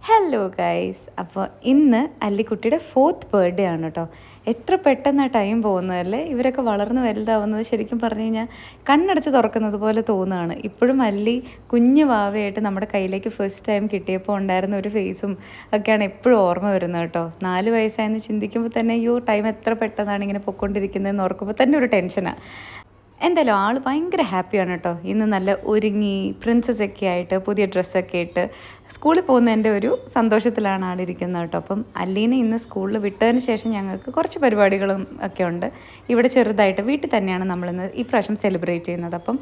Hello guys, അപ്പോൾ ഇന്ന് അല്ലിക്കുട്ടിയുടെ 4th birthday ആണ് കേട്ടോ. എത്ര പെട്ടെന്നാണ് ടൈം പോകുന്നതല്ലേ. ഇവരൊക്കെ വളർന്ന് വലുതാവുന്നത് ശരിക്കും പറഞ്ഞു കഴിഞ്ഞാൽ കണ്ണടച്ച് തുറക്കുന്നത് പോലെ തോന്നുകയാണ്. ഇപ്പോഴും അല്ലി കുഞ്ഞു വാവയായിട്ട് നമ്മുടെ കയ്യിലേക്ക് ഫസ്റ്റ് ടൈം കിട്ടിയപ്പോൾ ഉണ്ടായിരുന്ന ഒരു ഫേസും ഒക്കെയാണ് എപ്പോഴും ഓർമ്മ വരുന്നത് കേട്ടോ. 4 വയസ്സായെന്ന് ചിന്തിക്കുമ്പോൾ തന്നെ അയ്യോ ടൈം എത്ര പെട്ടെന്നാണ് ഇങ്ങനെ പൊയ്ക്കൊണ്ടിരിക്കുന്നതെന്ന് ഓർക്കുമ്പോൾ തന്നെ ഒരു ടെൻഷനാണ്. എന്തായാലും ആൾ ഭയങ്കര ഹാപ്പിയാണ് കേട്ടോ. ഇന്ന് നല്ല ഒരുങ്ങി പ്രിൻസസ്സൊക്കെ ആയിട്ട് പുതിയ ഡ്രസ്സൊക്കെ ഇട്ട് സ്കൂളിൽ പോകുന്നതിൻ്റെ ഒരു സന്തോഷത്തിലാണ് ആളിരിക്കുന്നത് കേട്ടോ. അപ്പം അല്ലീനെ ഇന്ന് സ്കൂളിൽ വിട്ടതിന് ശേഷം ഞങ്ങൾക്ക് കുറച്ച് പരിപാടികളും ഒക്കെ ഉണ്ട്. ഇവിടെ ചെറുതായിട്ട് വീട്ടിൽ തന്നെയാണ് നമ്മളിന്ന് ഈ പ്രാവശ്യം സെലിബ്രേറ്റ് ചെയ്യുന്നത്. അപ്പം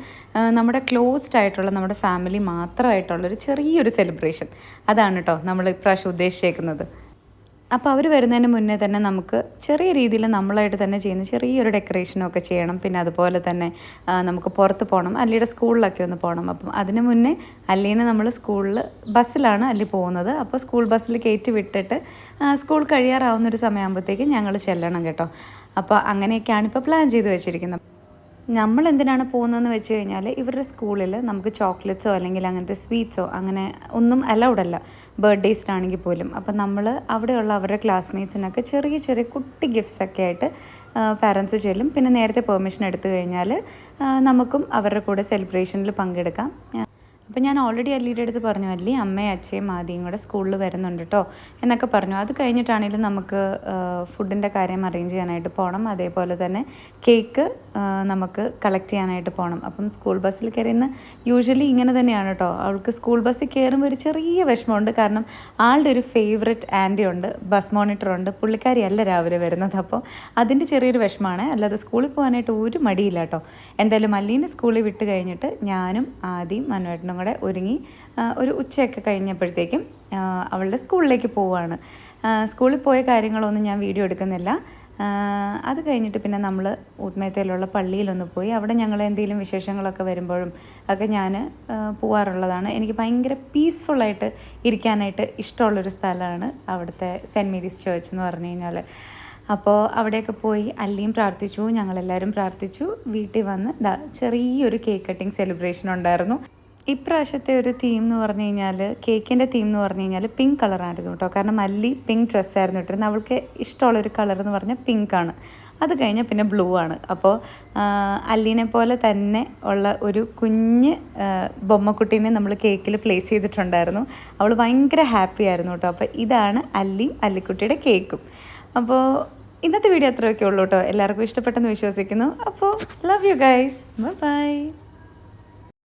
നമ്മുടെ ക്ലോസ്ഡ് ആയിട്ടുള്ള നമ്മുടെ ഫാമിലി മാത്രമായിട്ടുള്ളൊരു ചെറിയൊരു സെലിബ്രേഷൻ, അതാണ് കേട്ടോ നമ്മൾ ഇപ്രാവശ്യം ഉദ്ദേശിച്ചേക്കുന്നത്. അപ്പോൾ അവർ വരുന്നതിന് മുന്നേ തന്നെ നമുക്ക് ചെറിയ രീതിയിൽ നമ്മളായിട്ട് തന്നെ ചെയ്യുന്ന ചെറിയൊരു ഡെക്കറേഷനൊക്കെ ചെയ്യണം. പിന്നെ അതുപോലെ തന്നെ നമുക്ക് പുറത്ത് പോകണം, അല്ലിയുടെ സ്കൂളിലൊക്കെ ഒന്ന് പോകണം. അപ്പം അതിന് മുന്നേ അല്ലീനെ നമ്മൾ സ്കൂളിൽ ബസ്സിലാണ് അല്ലി പോകുന്നത്. അപ്പോൾ സ്കൂൾ ബസ്സിൽ കയറ്റി വിട്ടിട്ട് സ്കൂൾ കഴിയാറാവുന്നൊരു സമയമാകുമ്പോഴത്തേക്കും ഞങ്ങൾ ചെല്ലണം കേട്ടോ. അപ്പോൾ അങ്ങനെയൊക്കെയാണ് ഇപ്പോൾ പ്ലാൻ ചെയ്ത് വെച്ചിരിക്കുന്നത്. നമ്മൾ എന്തിനാണ് പോകുന്നതെന്ന് വെച്ച് കഴിഞ്ഞാൽ ഇവരുടെ സ്കൂളിൽ നമുക്ക് ചോക്ലേറ്റ്സോ അല്ലെങ്കിൽ അങ്ങനത്തെ സ്വീറ്റ്സോ അങ്ങനെ ഒന്നും അലൗഡല്ല, ബർത്ത്ഡേസിനാണെങ്കിൽ പോലും. അപ്പം നമ്മൾ അവിടെയുള്ള അവരുടെ ക്ലാസ്മേറ്റ്സിനൊക്കെ ചെറിയ ചെറിയ കുട്ടി ഗിഫ്റ്റ്സൊക്കെ ആയിട്ട് പാരൻസ് ചെല്ലും. പിന്നെ നേരത്തെ പെർമിഷൻ എടുത്തു കഴിഞ്ഞാൽ നമുക്കും അവരുടെ കൂടെ സെലിബ്രേഷനിൽ പങ്കെടുക്കാം. അപ്പോൾ ഞാൻ ഓൾറെഡി അല്ലിയുടെ അടുത്ത് പറഞ്ഞു, അല്ലി അമ്മയും അച്ഛയും ആദ്യം കൂടെ സ്കൂളിൽ വരുന്നുണ്ട് കേട്ടോ എന്നൊക്കെ പറഞ്ഞു. അത് കഴിഞ്ഞിട്ടാണെങ്കിലും നമുക്ക് ഫുഡിൻ്റെ കാര്യം അറേഞ്ച് ചെയ്യാനായിട്ട് പോകണം. അതേപോലെ തന്നെ കേക്ക് നമുക്ക് കളക്ട് ചെയ്യാനായിട്ട് പോകണം. അപ്പം സ്കൂൾ ബസ്സിൽ കയറിയുന്ന യൂഷ്വലി ഇങ്ങനെ തന്നെയാണ് കേട്ടോ. അവൾക്ക് സ്കൂൾ ബസ്സിൽ കയറുമ്പോൾ ഒരു ചെറിയ വിഷമമുണ്ട്. കാരണം ആളുടെ ഒരു ഫേവററ്റ് ആൻറ്റി ഉണ്ട്, ബസ് മോണിറ്ററുണ്ട്. പുള്ളിക്കാരിയല്ല രാവിലെ വരുന്നത്. അപ്പോൾ അതിൻ്റെ ചെറിയൊരു വിഷമമാണ്. അല്ലാതെ സ്കൂളിൽ പോകാനായിട്ട് ഒരു മടിയില്ല കേട്ടോ. എന്തായാലും അല്ലീനെ സ്കൂളിൽ വിട്ട് കഴിഞ്ഞിട്ട് ഞാനും ആദ്യം മനുവേട്ടനും കൂടെ ഒരുങ്ങി ഒരു ഉച്ചയൊക്കെ കഴിഞ്ഞപ്പോഴത്തേക്കും അവളുടെ സ്കൂളിലേക്ക് പോവുകയാണ്. സ്കൂളിൽ പോയ കാര്യങ്ങളൊന്നും ഞാൻ വീഡിയോ എടുക്കുന്നില്ല. അത് കഴിഞ്ഞിട്ട് പിന്നെ നമ്മൾ ഊത്മേത്തയിലുള്ള പള്ളിയിലൊന്ന് പോയി. അവിടെ ഞങ്ങൾ എന്തെങ്കിലും വിശേഷങ്ങളൊക്കെ വരുമ്പോഴും ഒക്കെ ഞാൻ പോവാറുള്ളതാണ്. എനിക്ക് ഭയങ്കര പീസ്ഫുള്ളായിട്ട് ഇരിക്കാനായിട്ട് ഇഷ്ടമുള്ളൊരു സ്ഥലമാണ് അവിടുത്തെ സെൻറ്റ് മേരീസ് ചേർച്ച് എന്ന് പറഞ്ഞു കഴിഞ്ഞാൽ. അപ്പോൾ അവിടെയൊക്കെ പോയി അല്ലിയും പ്രാർത്ഥിച്ചു, ഞങ്ങളെല്ലാവരും പ്രാർത്ഥിച്ചു. വീട്ടിൽ വന്ന് ചെറിയൊരു കേക്ക് കട്ടിങ് സെലിബ്രേഷൻ ഉണ്ടായിരുന്നു. ഇപ്രാവശ്യത്തെ ഒരു തീം എന്ന് പറഞ്ഞു കഴിഞ്ഞാൽ, കേക്കിൻ്റെ തീം എന്ന് പറഞ്ഞു കഴിഞ്ഞാൽ പിങ്ക് കളറായിരുന്നു കേട്ടോ. കാരണം അല്ലി പിങ്ക് ഡ്രസ്സായിരുന്നു ഇട്ടിരുന്നത്. അവൾക്ക് ഇഷ്ടമുള്ളൊരു കളർ എന്ന് പറഞ്ഞാൽ പിങ്കാണ്. അത് കഴിഞ്ഞാൽ പിന്നെ ബ്ലൂ ആണ്. അപ്പോൾ അല്ലീനെ പോലെ തന്നെ ഉള്ള ഒരു കുഞ്ഞ് ബൊമ്മക്കുട്ടീനെ നമ്മൾ കേക്കിൽ പ്ലേസ് ചെയ്തിട്ടുണ്ടായിരുന്നു. അവൾ ഭയങ്കര ഹാപ്പി ആയിരുന്നു കേട്ടോ. അപ്പോൾ ഇതാണ് അല്ലിയും അല്ലിക്കുട്ടിയുടെ കേക്കും. അപ്പോൾ ഇന്നത്തെ വീഡിയോ അത്രയൊക്കെ ഉള്ളൂ കേട്ടോ. എല്ലാവർക്കും ഇഷ്ടപ്പെട്ടെന്ന് വിശ്വസിക്കുന്നു. അപ്പോൾ ലവ് യു ഗൈസ്, ബൈ.